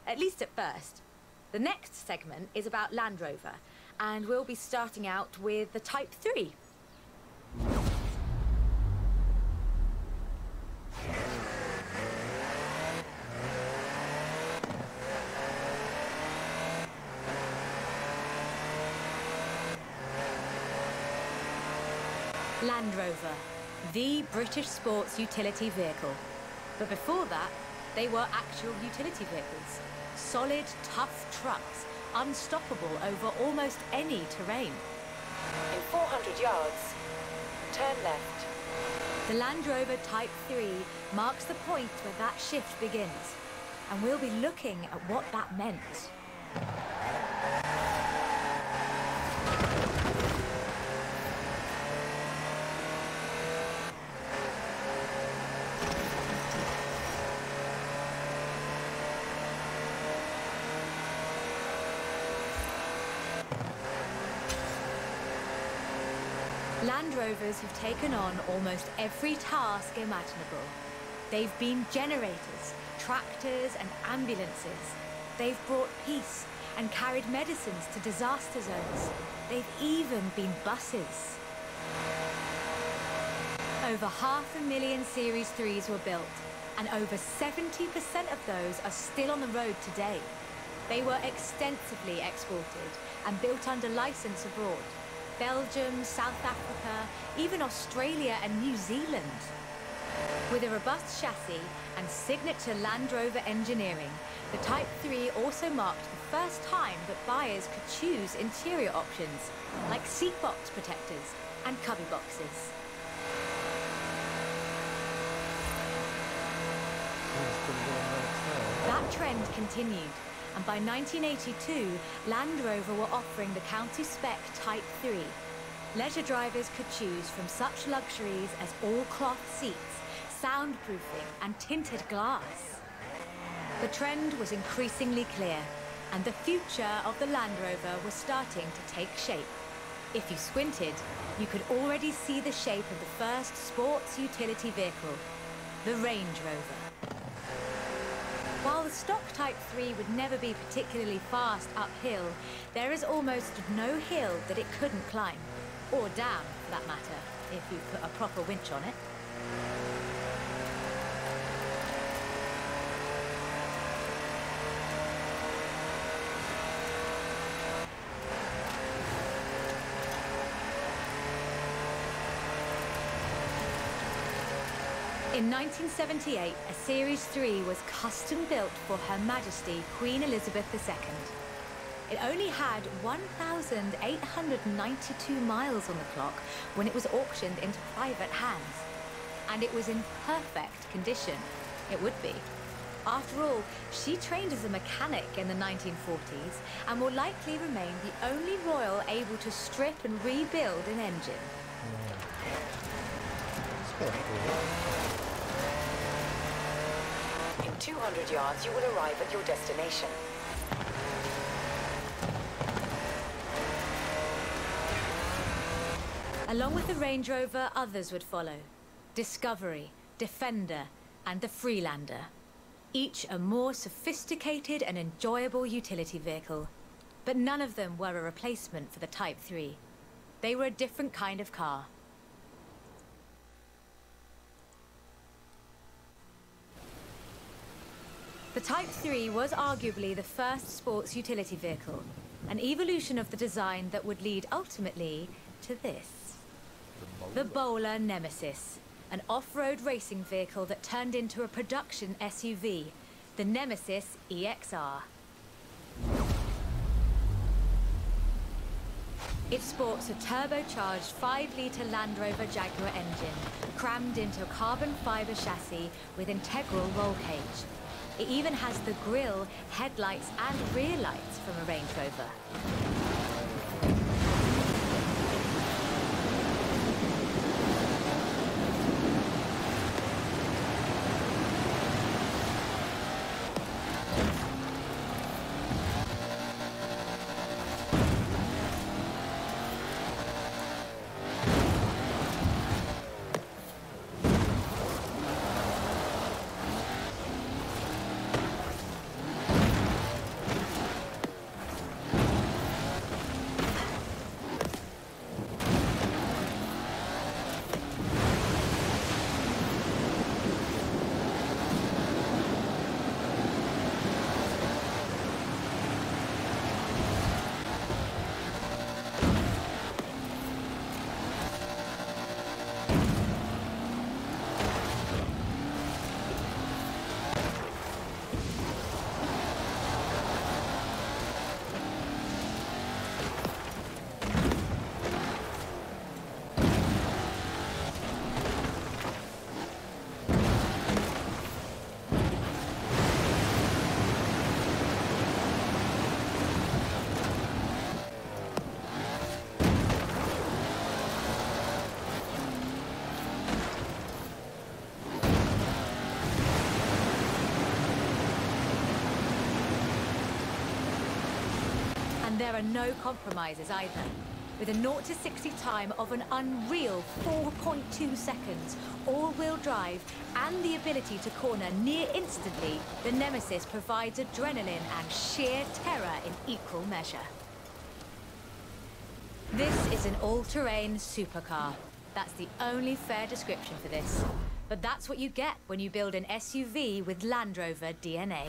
at least at first. The next segment is about Land Rover, and we'll be starting out with the Type 3. Land Rover, the British sports utility vehicle. But before that, they were actual utility vehicles. Solid, tough trucks, unstoppable over almost any terrain. In 400 yards, turn left. The Land Rover Type 3 marks the point where that shift begins, and we'll be looking at what that meant. Land Rovers have taken on almost every task imaginable. They've been generators, tractors and ambulances. They've brought peace and carried medicines to disaster zones. They've even been buses. Over 500,000 Series 3s were built, and over 70% of those are still on the road today. They were extensively exported and built under license abroad. Belgium, South Africa, even Australia and New Zealand. With a robust chassis and signature Land Rover engineering, the Type 3 also marked the first time that buyers could choose interior options, like seat box protectors and cubby boxes. That trend continued. And by 1982, Land Rover were offering the county spec Type 3. Leisure drivers could choose from such luxuries as all-cloth seats, soundproofing and tinted glass. The trend was increasingly clear, and the future of the Land Rover was starting to take shape. If you squinted, you could already see the shape of the first sports utility vehicle, the Range Rover. While the stock Type 3 would never be particularly fast uphill, there is almost no hill that it couldn't climb. Or down, for that matter, if you put a proper winch on it. In 1978, a Series 3 was custom-built for Her Majesty Queen Elizabeth II. It only had 1,892 miles on the clock when it was auctioned into private hands. And it was in perfect condition. It would be. After all, she trained as a mechanic in the 1940s and will likely remain the only royal able to strip and rebuild an engine. In 200 yards, you will arrive at your destination. Along with the Range Rover, others would follow. Discovery, Defender, and the Freelander. Each a more sophisticated and enjoyable utility vehicle. But none of them were a replacement for the Type 3. They were a different kind of car. The Type 3 was arguably the first sports utility vehicle, an evolution of the design that would lead ultimately to this. The Bowler Nemesis, an off-road racing vehicle that turned into a production SUV, the Nemesis EXR. It sports a turbocharged 5-litre Land Rover Jaguar engine, crammed into a carbon fibre chassis with integral roll cage. It even has the grille, headlights and rear lights from a Range Rover. There are no compromises either. With a 0 to 60 time of an unreal 4.2 seconds, all-wheel drive, and the ability to corner near instantly, the Nemesis provides adrenaline and sheer terror in equal measure. This is an all-terrain supercar. That's the only fair description for this. But that's what you get when you build an SUV with Land Rover DNA.